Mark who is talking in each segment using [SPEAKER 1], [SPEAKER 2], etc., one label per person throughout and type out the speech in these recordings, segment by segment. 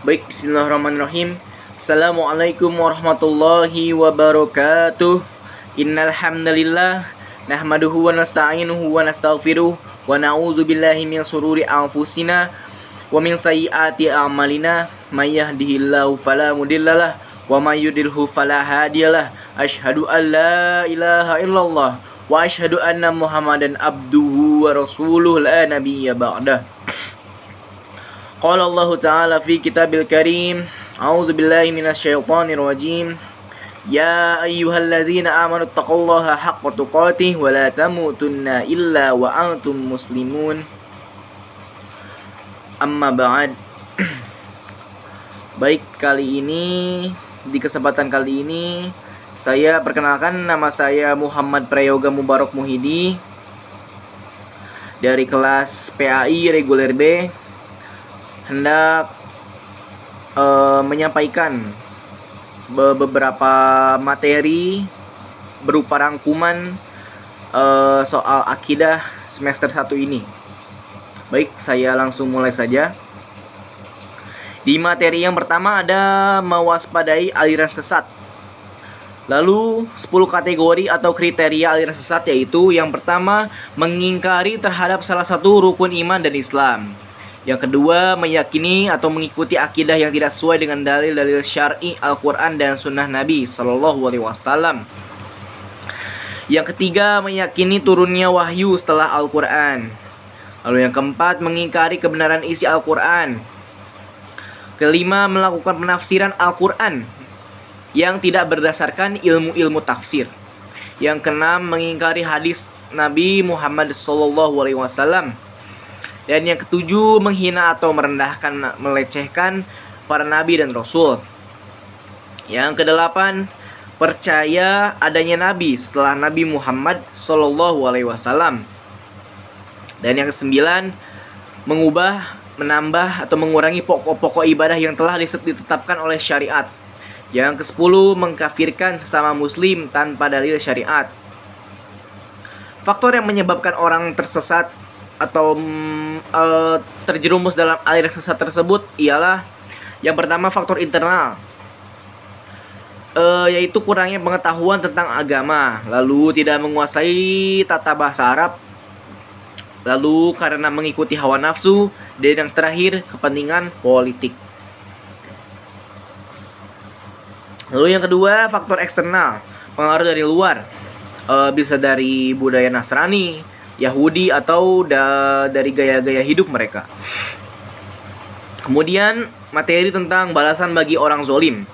[SPEAKER 1] Baik, bismillahirrahmanirrahim. Assalamualaikum warahmatullahi wabarakatuh. Innal hamdalillah nahmaduhu wa nasta'inuhu wa nastaghfiruh wa na'udzu billahi min shururi anfusina wa min sayyiati a'malina may yahdihillahu fala mudhillalah wa may yudlilhu fala hadiyalah. Asyhadu an la ilaha illallah wa asyhadu anna Muhammadan abduhu wa rasuluhu la nabiyya ba'dah. Qala Allah Ta'ala fi kitabil karim. A'udzu billahi minasyaitonir rajim. Ya ayyuhalladzina amanu taqullaha haqqa tuqatih wa la tamutunna illa wa antum muslimun. Amma ba'd. Baik, di kesempatan kali ini saya perkenalkan, nama saya Muhammad Prayoga Mubarak Muhidi dari kelas PAI reguler B, hendak menyampaikan beberapa materi berupa rangkuman soal akidah semester 1 ini. Baik, saya langsung mulai saja. Di materi yang pertama ada mewaspadai aliran sesat. Lalu 10 kategori atau kriteria aliran sesat, yaitu yang pertama, mengingkari terhadap salah satu rukun iman dan Islam. Yang kedua, meyakini atau mengikuti akidah yang tidak sesuai dengan dalil-dalil syar'i Al-Quran dan Sunnah Nabi Sallallahu Alaihi Wasallam. Yang ketiga, meyakini turunnya wahyu setelah Al-Quran. Lalu yang keempat, mengingkari kebenaran isi Al-Quran. Kelima, melakukan penafsiran Al-Quran yang tidak berdasarkan ilmu-ilmu tafsir. Yang keenam, mengingkari hadis Nabi Muhammad Sallallahu Alaihi Wasallam. Dan yang ketujuh, menghina atau merendahkan, melecehkan para nabi dan rasul. Yang kedelapan, percaya adanya nabi setelah Nabi Muhammad Sallallahu Alaihi Wasallam. Dan yang kesembilan, mengubah, menambah atau mengurangi pokok-pokok ibadah yang telah ditetapkan oleh syariat. Yang kesepuluh, mengkafirkan sesama muslim tanpa dalil syariat. Faktor yang menyebabkan orang tersesat atau terjerumus dalam aliran sesat tersebut ialah yang pertama, faktor internal, yaitu kurangnya pengetahuan tentang agama, lalu tidak menguasai tata bahasa Arab, lalu karena mengikuti hawa nafsu, dan yang terakhir, kepentingan politik. Lalu yang kedua, faktor eksternal, pengaruh dari luar, bisa dari budaya Nasrani, Yahudi, atau dari gaya-gaya hidup mereka. Kemudian materi tentang balasan bagi orang zolim.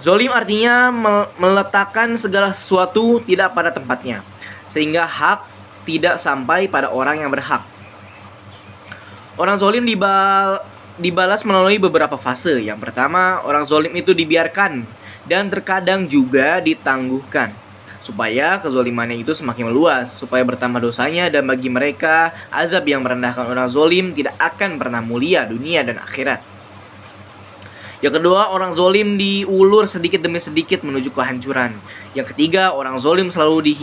[SPEAKER 1] Zolim artinya meletakkan segala sesuatu tidak pada tempatnya, sehingga hak tidak sampai pada orang yang berhak. Orang zolim dibalas melalui beberapa fase. Yang pertama, orang zolim itu dibiarkan dan terkadang juga ditangguhkan, supaya kezolimannya itu semakin meluas, supaya bertambah dosanya, dan bagi mereka azab yang merendahkan orang zolim tidak akan pernah mulia dunia dan akhirat. Yang kedua, orang zolim diulur sedikit demi sedikit menuju kehancuran. Yang ketiga, orang zolim selalu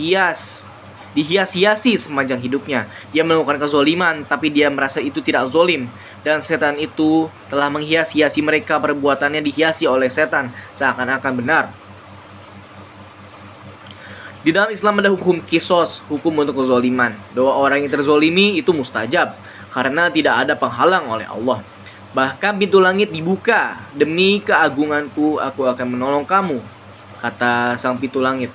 [SPEAKER 1] dihias-hiasi sepanjang hidupnya. Dia melakukan kezoliman, tapi dia merasa itu tidak zolim, dan setan itu telah menghias-hiasi mereka. Perbuatannya dihiasi oleh setan seakan-akan benar. Di dalam Islam ada hukum kisos, hukum untuk kezoliman. Doa orang yang terzolimi itu mustajab, karena tidak ada penghalang oleh Allah. Bahkan pintu langit dibuka, demi keagunganku aku akan menolong kamu, kata sang pintu langit.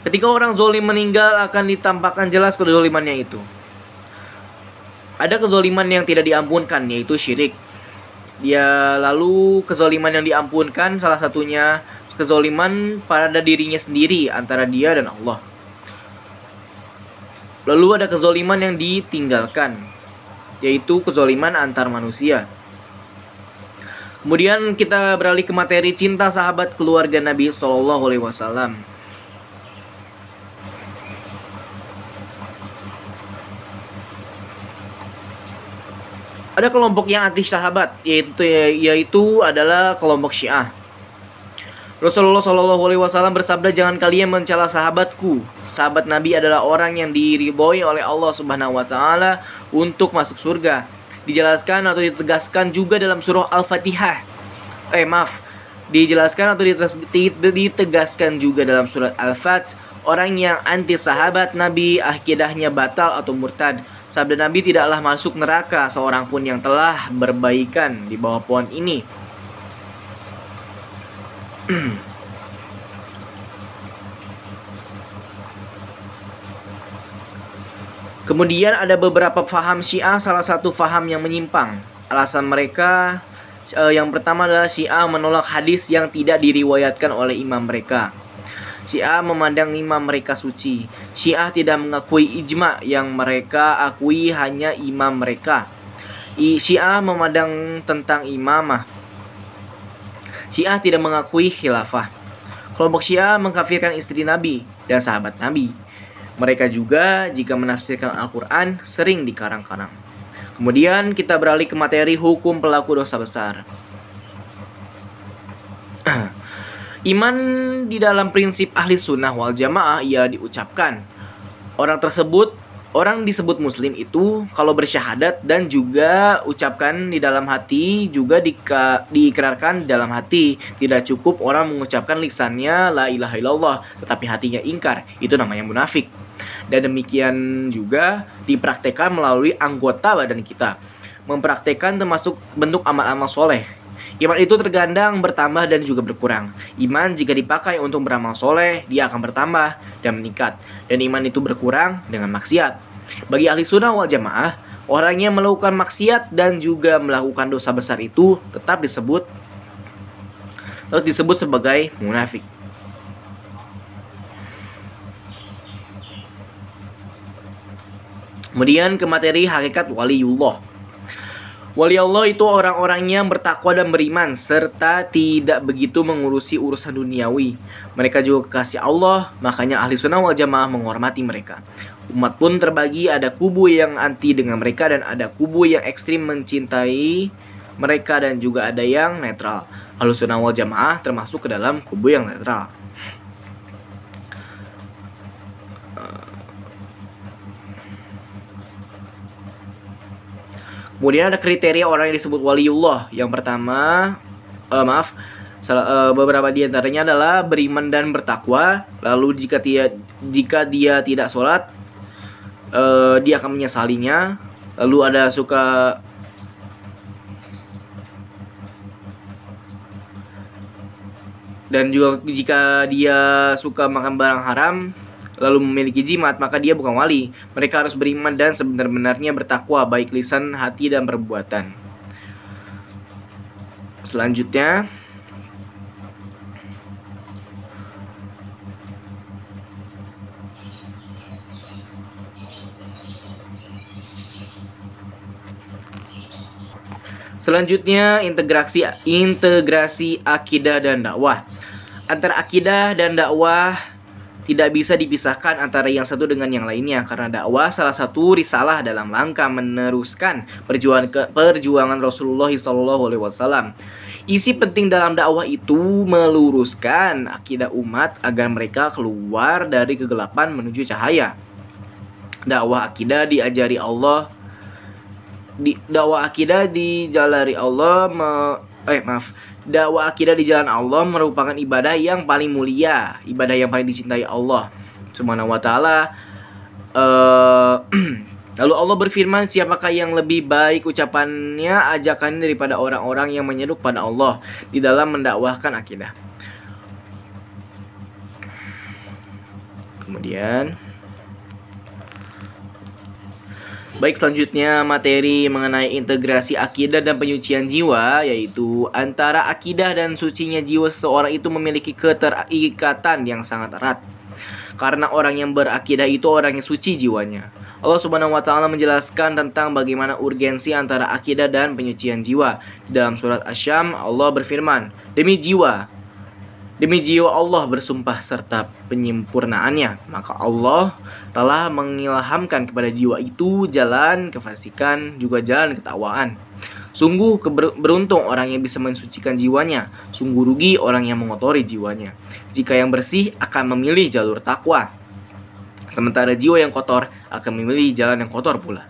[SPEAKER 1] Ketika orang zolim meninggal, akan ditampakkan jelas kezolimannya itu. Ada kezoliman yang tidak diampunkan, yaitu syirik. Lalu kezoliman yang diampunkan, salah satunya kezoliman pada dirinya sendiri antara dia dan Allah. Lalu ada kezoliman yang ditinggalkan, yaitu kezoliman antar manusia. Kemudian kita beralih ke materi cinta sahabat keluarga Nabi Sallallahu Alaihi Wasallam. Ada kelompok yang anti sahabat, yaitu adalah kelompok Syiah. Rasulullah Shallallahu Alaihi Wasallam bersabda, jangan kalian mencela sahabatku. Sahabat Nabi adalah orang yang diridhoi oleh Allah Subhanahu Wa Taala untuk masuk surga. Dijelaskan atau ditegaskan juga dalam surah Al-Fatihah. Dijelaskan atau ditegaskan juga dalam surat Al-Fat. Orang yang anti sahabat Nabi akidahnya batal atau murtad. Sabda Nabi, tidaklah masuk neraka seorang pun yang telah berbaikan di bawah pohon ini. Kemudian ada beberapa faham Syiah, salah satu faham yang menyimpang. Alasan mereka yang pertama adalah Syiah menolak hadis yang tidak diriwayatkan oleh imam mereka. Syiah memandang imam mereka suci. Syiah tidak mengakui ijma yang mereka akui hanya imam mereka. Syiah memandang tentang imamah. Syiah tidak mengakui khilafah. Kelompok Syiah mengkafirkan istri Nabi dan sahabat Nabi. Mereka juga jika menafsirkan Al-Quran sering dikarang-karang. Kemudian kita beralih ke materi hukum pelaku dosa besar. Iman di dalam prinsip ahli sunnah wal jamaah ia diucapkan. Orang disebut muslim itu kalau bersyahadat dan juga ucapkan di dalam hati, juga diikrarkan di dalam hati. Tidak cukup orang mengucapkan lisannya la ilaha illallah tetapi hatinya ingkar, itu namanya munafik. Dan demikian juga dipraktekkan melalui anggota badan kita. Mempraktekkan termasuk bentuk amal-amal soleh. Iman itu terkadang bertambah dan juga berkurang. Iman jika dipakai untuk beramal soleh, dia akan bertambah dan meningkat. Dan iman itu berkurang dengan maksiat. Bagi ahli sunnah wal jamaah, orang yang melakukan maksiat dan juga melakukan dosa besar itu tetap disebut sebagai munafik. Kemudian ke materi hakikat waliullah. Wali Allah itu orang-orang yang bertakwa dan beriman serta tidak begitu mengurusi urusan duniawi. Mereka juga kekasih Allah, makanya ahli sunnah wal jamaah menghormati mereka. Umat pun terbagi, ada kubu yang anti dengan mereka dan ada kubu yang ekstrim mencintai mereka dan juga ada yang netral. Ahli sunnah wal jamaah termasuk ke dalam kubu yang netral. Kemudian ada kriteria orang yang disebut waliullah. Yang pertama, beberapa di antaranya adalah beriman dan bertakwa. Lalu jika dia tidak sholat, dia akan menyesalinya. Lalu ada suka dan juga jika dia suka makan barang haram lalu memiliki jimat, maka dia bukan wali. Mereka harus beriman dan sebenar-benarnya bertakwa, baik lisan, hati, dan perbuatan. Selanjutnya, integrasi akidah dan dakwah. Antara akidah dan dakwah tidak bisa dipisahkan antara yang satu dengan yang lainnya, karena dakwah salah satu risalah dalam rangka meneruskan perjuangan Rasulullah SAW. Isi penting dalam dakwah itu meluruskan akidah umat agar mereka keluar dari kegelapan menuju cahaya. Dakwah akidah diajari Allah. Dakwah akidah dijalari Allah. Dakwah akidah di jalan Allah merupakan ibadah yang paling mulia, ibadah yang paling dicintai Allah Subhanahu wa taala. Lalu Allah berfirman, siapakah yang lebih baik ucapannya, ajakannya daripada orang-orang yang menyeru pada Allah di dalam mendakwahkan akidah. Kemudian baik, selanjutnya materi mengenai integrasi akidah dan penyucian jiwa, yaitu antara akidah dan sucinya jiwa seseorang itu memiliki keterikatan yang sangat erat. Karena orang yang berakidah itu orang yang suci jiwanya. Allah Subhanahu wa taala menjelaskan tentang bagaimana urgensi antara akidah dan penyucian jiwa. Dalam surat Asy-Syams Allah berfirman, demi jiwa Allah bersumpah serta penyempurnaannya, maka Allah telah mengilhamkan kepada jiwa itu jalan kefasikan juga jalan ketakwaan. Sungguh beruntung orang yang bisa mensucikan jiwanya, sungguh rugi orang yang mengotori jiwanya. Jika yang bersih akan memilih jalur takwa, sementara jiwa yang kotor akan memilih jalan yang kotor pula.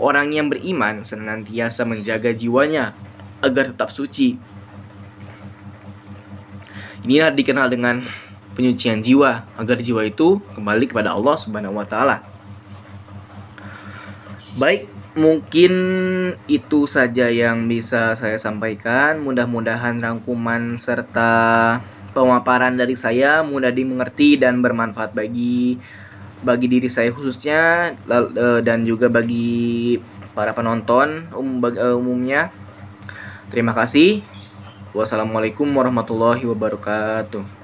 [SPEAKER 1] Orang yang beriman senantiasa menjaga jiwanya agar tetap suci. Inilah dikenal dengan penyucian jiwa, agar jiwa itu kembali kepada Allah Subhanahu wa taala. Baik, mungkin itu saja yang bisa saya sampaikan. Mudah-mudahan rangkuman serta pemaparan dari saya mudah dimengerti dan bermanfaat bagi diri saya khususnya, dan juga bagi para penonton umumnya. Terima kasih. Wassalamualaikum warahmatullahi wabarakatuh.